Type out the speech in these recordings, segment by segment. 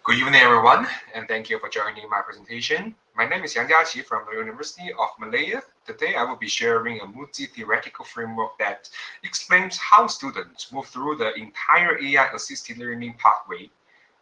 Good evening, everyone, and thank you for joining my presentation. My name is JIAQI from the University of Malaya. Today, I will be sharing a multi-theoretical framework that explains how students move through the entire AI-assisted learning pathway,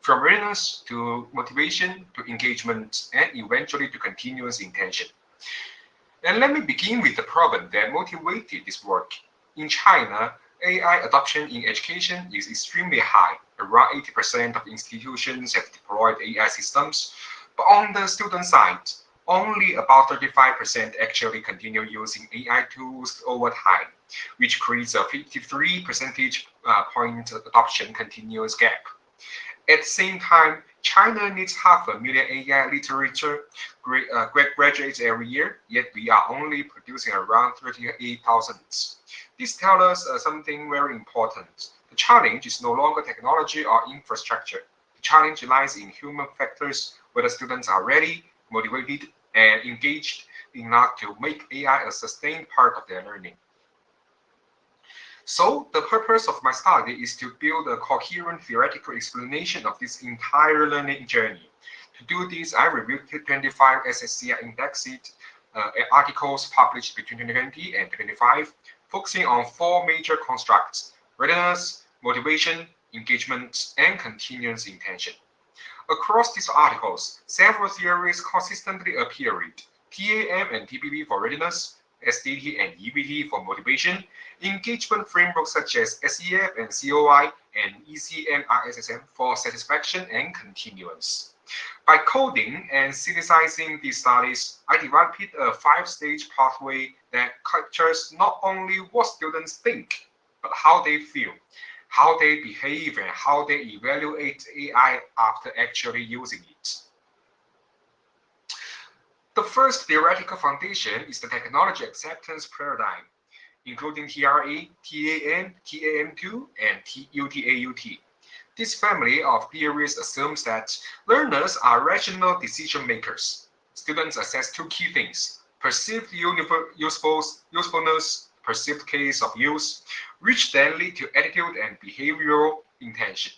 from readiness to motivation to engagement, and eventually to continuous intention. And let me begin with the problem that motivated this work. In China, AI adoption in education is extremely high. Around 80% of institutions have deployed AI systems, but on the student side, only about 35% actually continue using AI tools over time, which creates a 53 percentage point adoption continuous gap. At the same time, China needs 500,000 AI literature graduates every year, yet we are only producing around 38,000. This tells us something very important. The challenge is no longer technology or infrastructure. The challenge lies in human factors, whether students are ready, motivated, and engaged enough to make AI a sustained part of their learning. So the purpose of my study is to build a coherent theoretical explanation of this entire learning journey. To do this, I reviewed 25 SSCI indexed articles published between 2020 and 2025, focusing on four major constructs: readiness, motivation, engagement, and continuous intention. Across these articles, several theories consistently appeared: TAM and TPP for readiness, SDT and EVT for motivation, engagement frameworks such as SEF and COI, and ECM-RSSM for satisfaction and continuance. By coding and synthesizing these studies, I developed a five-stage pathway that captures not only what students think, but how they feel, how they behave, and how they evaluate AI after actually using it. The first theoretical foundation is the technology acceptance paradigm, including TRA, TAM, TAM2, and UTAUT. This family of theories assumes that learners are rational decision makers. Students assess two key things: perceived usefulness, perceived case of use, which then lead to attitude and behavioral intention.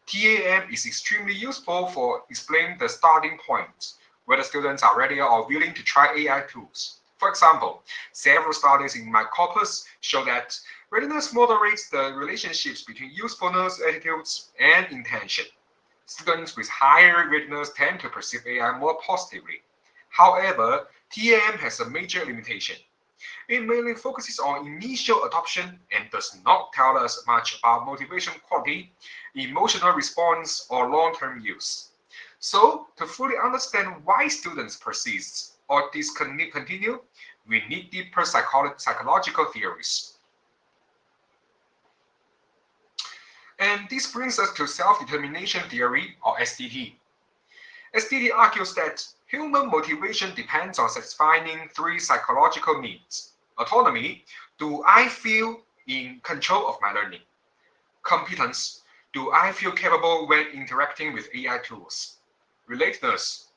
TAM is extremely useful for explaining the starting point, whether students are ready or willing to try AI tools. For example, several studies in my corpus show that readiness moderates the relationships between usefulness, attitudes, and intention. Students with higher readiness tend to perceive AI more positively. However, TAM has a major limitation. It mainly focuses on initial adoption and does not tell us much about motivation quality, emotional response, or long-term use. So, to fully understand why students persist or discontinue, we need deeper psychological theories. And this brings us to self-determination theory, or SDT. SDT argues that human motivation depends on satisfying three psychological needs: autonomy, do I feel in control of my learning? Competence, do I feel capable when interacting with AI tools? Relatedness,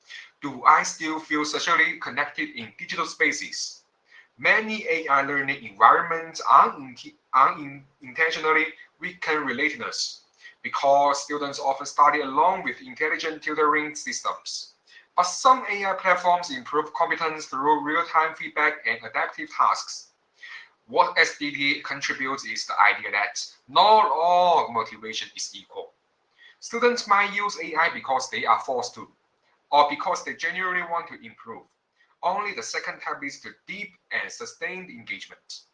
do I still feel socially connected in digital spaces? Many AI learning environments unintentionally weaken relatedness because students often study along with intelligent tutoring systems. But some AI platforms improve competence through real-time feedback and adaptive tasks. What SDT contributes is the idea that not all motivation is equal. Students might use AI because they are forced to, or because they genuinely want to improve. Only the second type leads to deep and sustained engagement.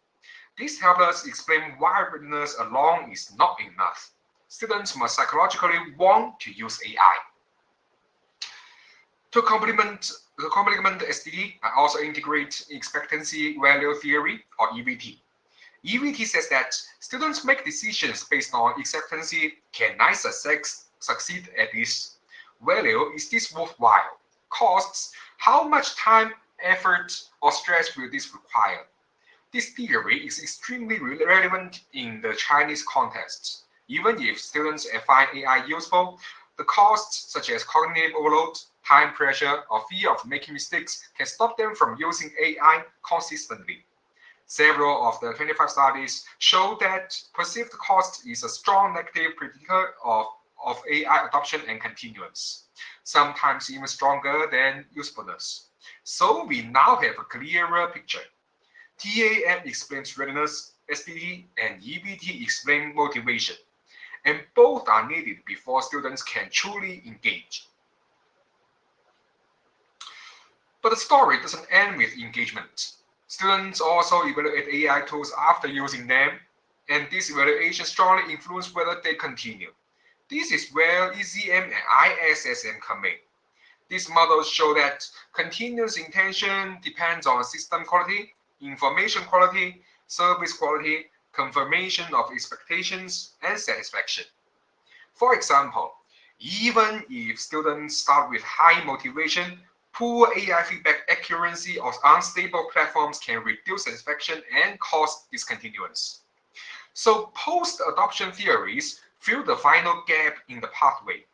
This helps us explain why readiness alone is not enough. Students must psychologically want to use AI. To complement SDT, I also integrate expectancy value theory, or EVT. EVT says that students make decisions based on expectancy. Can I succeed at this? Value, is this worthwhile? Costs, how much time, effort, or stress will this require? This theory is extremely relevant in the Chinese context. Even if students find AI useful, the costs such as cognitive overload, time pressure, or fear of making mistakes can stop them from using AI consistently. Several of the 25 studies show that perceived cost is a strong negative predictor of of AI adoption and continuance, sometimes even stronger than usefulness. So we now have a clearer picture. TAM explains readiness, STD and EBT explain motivation, and both are needed before students can truly engage. But the story doesn't end with engagement. Students also evaluate AI tools after using them, and this evaluation strongly influences whether they continue. This is where ECM and ISSM come in. These models show that continuous intention depends on system quality, information quality, service quality, confirmation of expectations, and satisfaction. For example, even if students start with high motivation, poor AI feedback accuracy or unstable platforms can reduce satisfaction and cause discontinuance. So post-adoption theories fill the final gap in the pathway,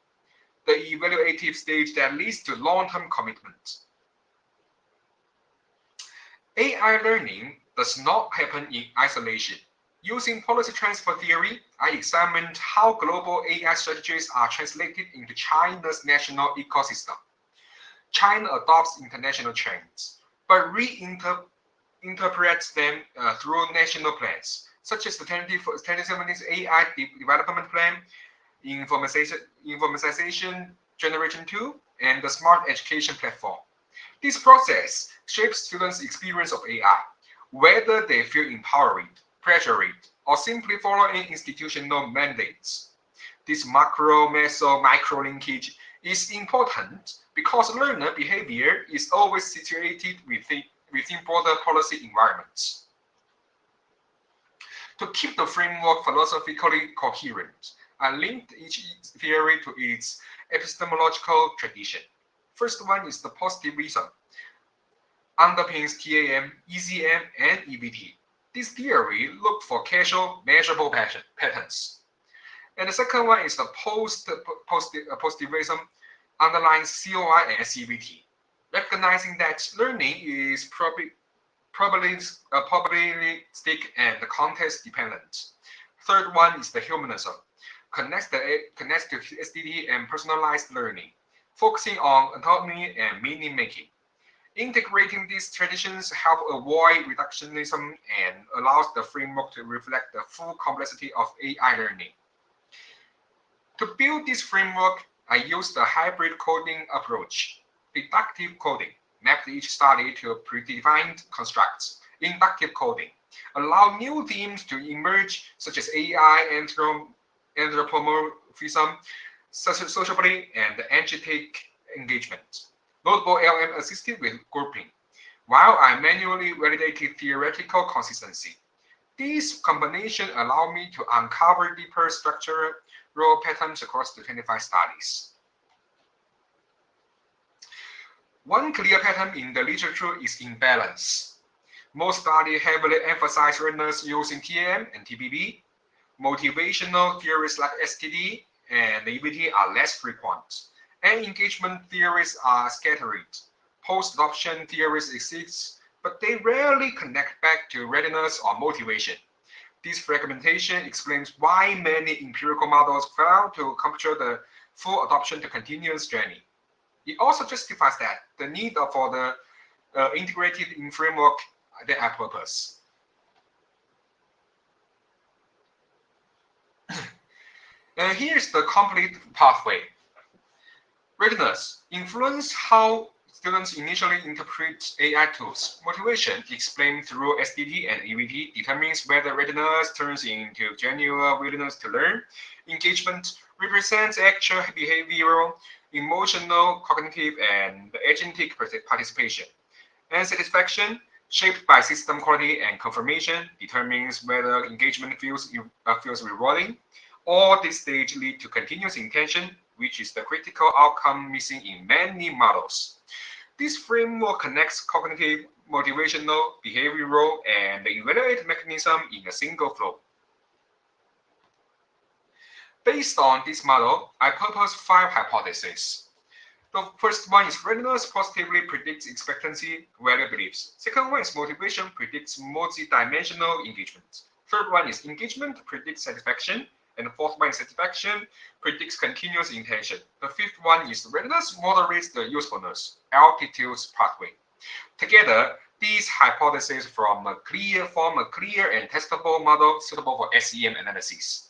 the evaluative stage that leads to long-term commitment. AI learning does not happen in isolation. Using policy transfer theory, I examined how global AI strategies are translated into China's national ecosystem. China adopts international trends, but reinterprets them through national plans, such as the 2017 AI Development Plan, Informatization Generation 2, and the Smart Education Platform. This process shapes students' experience of AI, whether they feel empowered, pressured, or simply following institutional mandates. This macro-meso-micro linkage is important because learner behavior is always situated within broader policy environments. To keep the framework philosophically coherent, I linked each theory to its epistemological tradition. First one is the positivism, underpins TAM, ECM, and EBT. This theory looked for causal, measurable patterns. And the second one is the positivism, underlines COI and CBT, recognizing that learning is probabilistic and context dependent. Third one is the humanism, connects to SDT and personalized learning, focusing on autonomy and meaning making. Integrating these traditions help avoid reductionism and allows the framework to reflect the full complexity of AI learning. To build this framework, I used a hybrid coding approach. Deductive coding mapped each study to predefined constructs. Inductive coding allowed new themes to emerge, such as AI, anthropomorphism, sociability, and energetic engagement. Notable LM assisted with grouping, while I manually validated theoretical consistency. These combinations allow me to uncover deeper structural patterns across the 25 studies. One clear pattern in the literature is imbalance. Most studies heavily emphasize learners using TAM and TPP. Motivational theories like STD and EBT are less frequent, and engagement theories are scattered. Post-adoption theories exist, but they rarely connect back to readiness or motivation. This fragmentation explains why many empirical models fail to capture the full adoption to continuous journey. It also justifies that the need for the integrated framework that I propose. And here's the complete pathway. Readiness influence how students initially interpret AI tools. Motivation, explained through SDT and EVT, determines whether readiness turns into genuine willingness to learn. Engagement represents actual behavioral, emotional, cognitive, and agentic participation. And satisfaction, shaped by system quality and confirmation, determines whether engagement feels rewarding. All this stage lead to continuous intention, which is the critical outcome missing in many models. This framework connects cognitive, motivational, behavioral, and the evaluative mechanism in a single flow. Based on this model, I proposed 5 hypotheses. The first one is readiness positively predicts expectancy, value beliefs. Second one is motivation predicts multi-dimensional engagement. Third one is engagement predicts satisfaction, And the fourth one is satisfaction, predicts continuous intention. The fifth one is readiness, moderates the usefulness, altitudes pathway. Together, these hypotheses form a clear and testable model suitable for SEM analysis.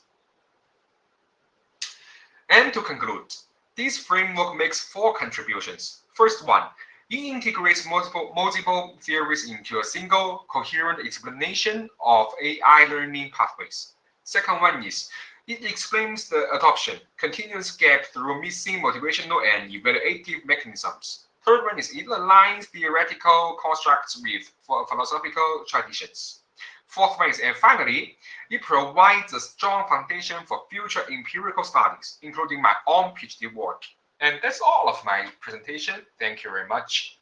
And to conclude, this framework makes 4 contributions. First one, it integrates multiple theories into a single coherent explanation of AI learning pathways. Second one is it explains the adoption continuous gap through missing motivational and evaluative mechanisms. Third one is it aligns theoretical constructs with philosophical traditions. Fourth one is, and finally, it provides a strong foundation for future empirical studies, including my own PhD work. And that's all of my presentation. Thank you very much.